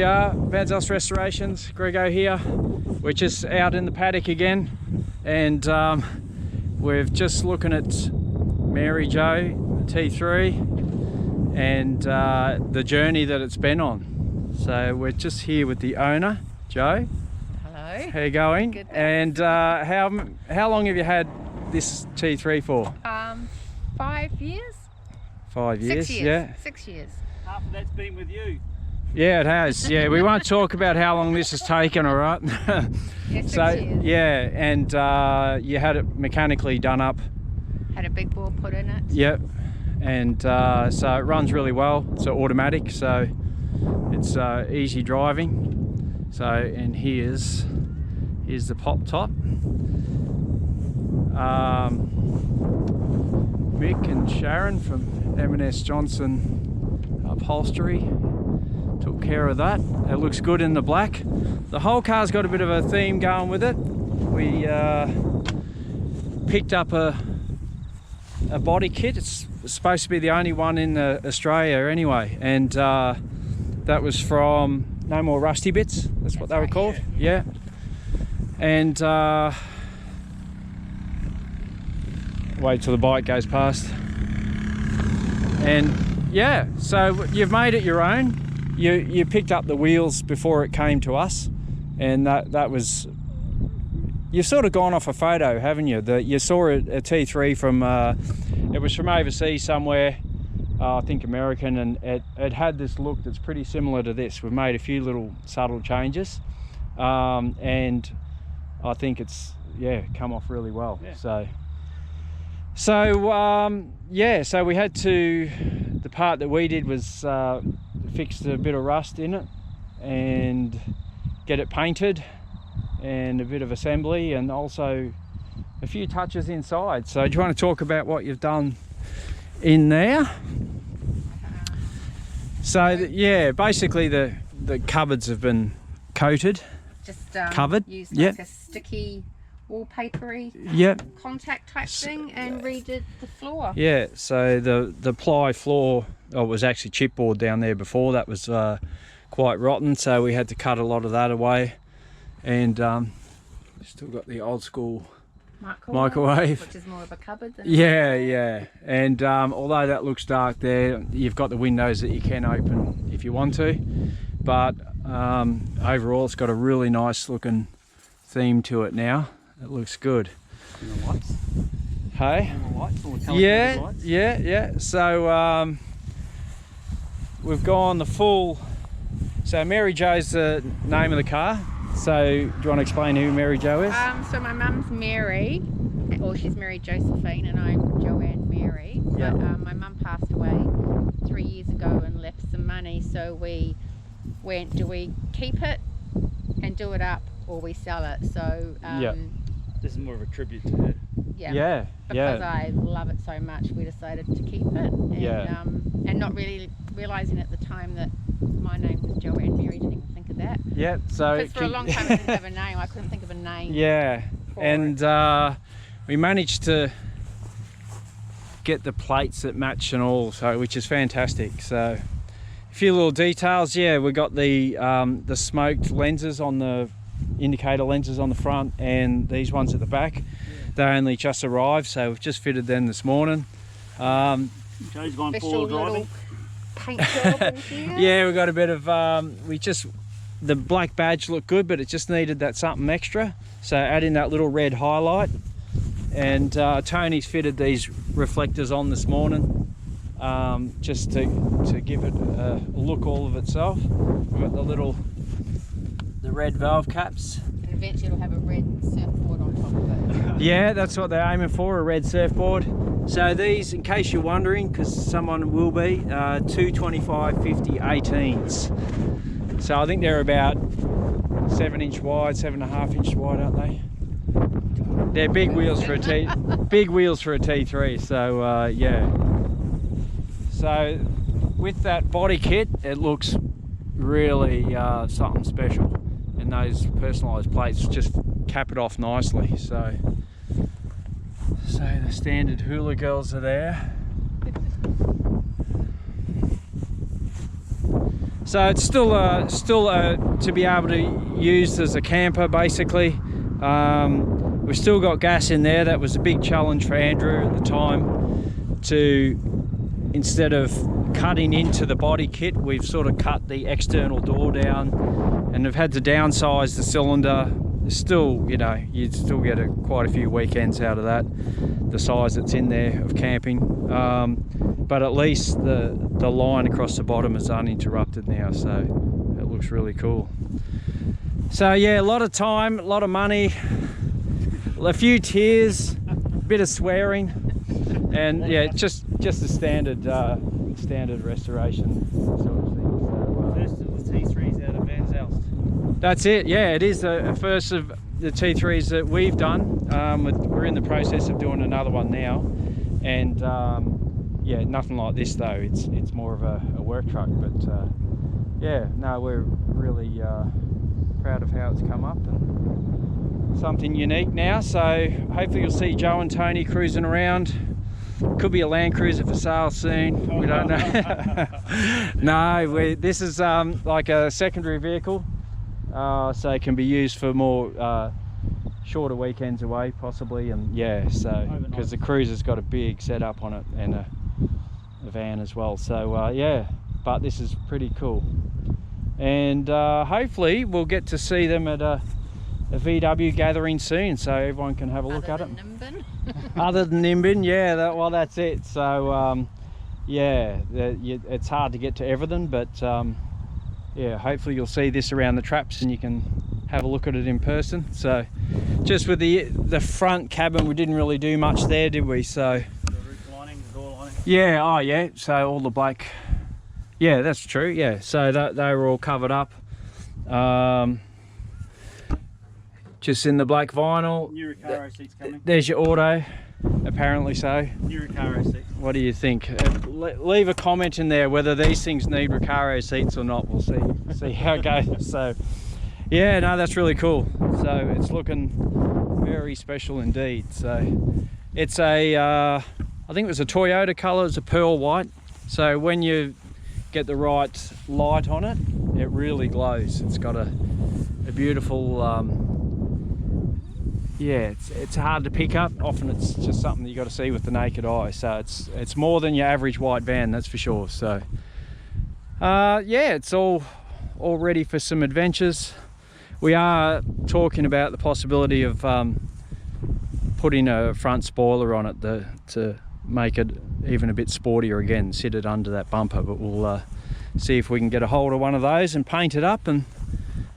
are, Vanzels Restorations, Grego here. We're just out in the paddock again, and we're just looking at Mary Jo, the T3, and the journey that it's been on. So we're just here with the owner, Jo. Hello. How you going? Good, and how long have you had this T3 for? 5 years. 5 years. 6 years. Yeah. 6 years. Half of that's been with you. Yeah, it has. Yeah, we won't talk about how long this has taken, all right? Yeah, 6 So years. yeah, and you had it mechanically done up. Had a big bore put in it. Yep, and so it runs really well. It's automatic, so it's easy driving. So, and here's the pop top. Mick and Sharon from M&S Johnson Upholstery took care of that. It looks good in the black. The whole car's got a bit of a theme going with it. We picked up a body kit. It's supposed to be the only one in Australia anyway, and that was from No More Rusty Bits. That's what they were called. Yeah. And wait till the bike goes past. And yeah, so you've made it your own. You picked up the wheels before it came to us, and that was, you've sort of gone off a photo, haven't you? You saw a T3 from it was from overseas somewhere, I think American, and it had this look that's pretty similar to this. We've made a few little subtle changes, and I think it's come off really well. Yeah. So we had to, the part that we did was fix a bit of rust in it and get it painted, and a bit of assembly, and also a few touches inside. So do you want to talk about what you've done in there? So basically the cupboards have been coated, Just covered. used like a sticky wallpapery contact type thing, and redid the floor. Yeah, so the ply floor, it was actually chipboard down there before. That was quite rotten, so we had to cut a lot of that away, and still got the old school microwave, which is more of a cupboard than yeah. And although that looks dark there, you've got the windows that you can open if you want to, but overall it's got a really nice looking theme to it now. It looks good. And the lights. Hey? And the lights, all the colour lights. Yeah. So we've gone the full. So Mary Jo's the name of the car. So do you want to explain who Mary Jo is? So my mum's Mary, or she's Mary Josephine, and I'm Joanne Mary. Yeah. But my mum passed away 3 years ago and left some money, so we went, do we keep it and do it up, or we sell it? So This is more of a tribute to her. Yeah. Because I love it so much, we decided to keep it. And, and not really realising at the time that my name was Joanne Mary, didn't even think of that. Yeah. So Because for a long time I didn't have a name, I couldn't think of a name. Yeah, and we managed to get the plates that match and all, so which is fantastic. So a few little details. Yeah, we got the smoked lenses on the indicator lenses on the front, and these ones at the back. Yeah. They only just arrived, so we've just fitted them this morning. Joe's gone full driving. Paint job in here. Yeah, we got a bit of the black badge looked good, but it just needed that something extra, so add in that little red highlight. And Tony's fitted these reflectors on this morning, just to give it a look all of itself. We've got the red valve caps, And eventually it'll have a red surfboard on top of it. yeah, that's what they're aiming for, a red surfboard. So these, in case you're wondering, because someone will be, 225/50 18s. So I think they're about 7 inch wide, 7.5 inch wide, aren't they? They're big wheels for a T3. So yeah. So with that body kit, it looks really something special, and those personalised plates just cap it off nicely. So the standard Hula Girls are there. So it's still to be able to use as a camper basically. We've still got gas in there. That was a big challenge for Andrew at the time, to instead of cutting into the body kit, we've sort of cut the external door down and have had to downsize the cylinder. Still, you know, you'd still get quite a few weekends out of that, the size that's in there of camping. But at least the line across the bottom is uninterrupted now, so it looks really cool. So yeah, a lot of time, a lot of money, a few tears, a bit of swearing, and yeah, just a standard restoration sort of thing. So, First of the T3s out of Van Zelst. that's it. Yeah, it is the first of the T3s that we've done. We're in the process of doing another one now, and yeah, nothing like this though. It's more of a work truck, but yeah, no, we're really proud of how it's come up and something unique now. So hopefully you'll see Joe and Tony cruising around. Could be a Land Cruiser for sale soon. We don't know. No, this is like a secondary vehicle, so it can be used for more shorter weekends away possibly. And yeah, so because the Cruiser's got a big setup on it and a van as well. So yeah, but this is pretty cool, and hopefully we'll get to see them at a VW gathering soon, so everyone can have a look at it. Other than Nimbin, yeah, well, that's it. So yeah, it's hard to get to everything, but yeah, hopefully you'll see this around the traps and you can have a look at it in person. So just with the front cabin, we didn't really do much there, did we? So The roof lining, the door lining. yeah, oh yeah, so all the black, yeah, that's true. Yeah, so they were all covered up, just in the black vinyl. New Recaro seats coming. There's your auto, apparently so. New Recaro seats. What do you think? Leave a comment in there whether these things need Recaro seats or not. We'll see how it goes. So yeah, no, that's really cool. So it's looking very special indeed. So it's a I think it was a Toyota color. It's a pearl white, so when you get the right light on it, it really glows. It's got a beautiful yeah, it's hard to pick up. Often it's just something that you got to see with the naked eye. So it's more than your average white van, that's for sure. So yeah, it's all ready for some adventures. We are talking about the possibility of putting a front spoiler on it to make it even a bit sportier again, sit it under that bumper. But we'll see if we can get a hold of one of those and paint it up, and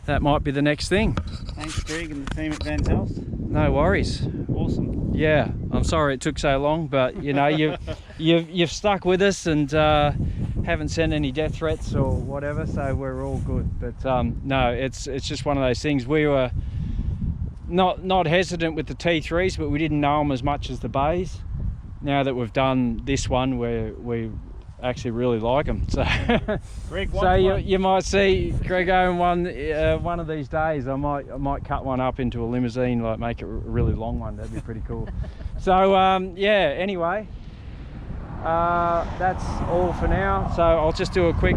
that might be the next thing. Thanks, Greg and the team at Van Zelst. No worries. Awesome. Yeah, I'm sorry it took so long, but you know, you've stuck with us and haven't sent any death threats or whatever, so we're all good. But no, it's just one of those things. We were not hesitant with the T3s, but we didn't know them as much as the Bays. Now that we've done this one, we actually really like them. So, Greg, so you might see Grego in one of these days. I might cut one up into a limousine, like make it a really long one. That'd be pretty cool. So yeah. Anyway, that's all for now. So I'll just do a quick,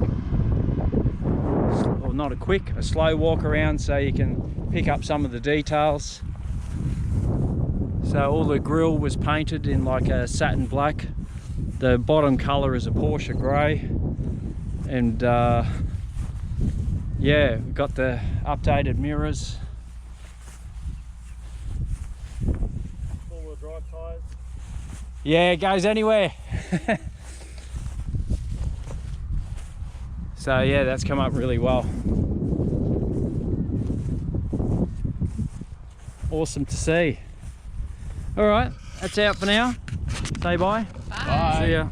or not a quick, a slow walk around so you can pick up some of the details. So all the grille was painted in like a satin black. The bottom colour is a Porsche grey, and yeah, we've got the updated mirrors. Four-wheel drive tyres. Yeah, it goes anywhere. So yeah, that's come up really well. Awesome to see. All right, that's out for now. Say bye. Bye. See ya.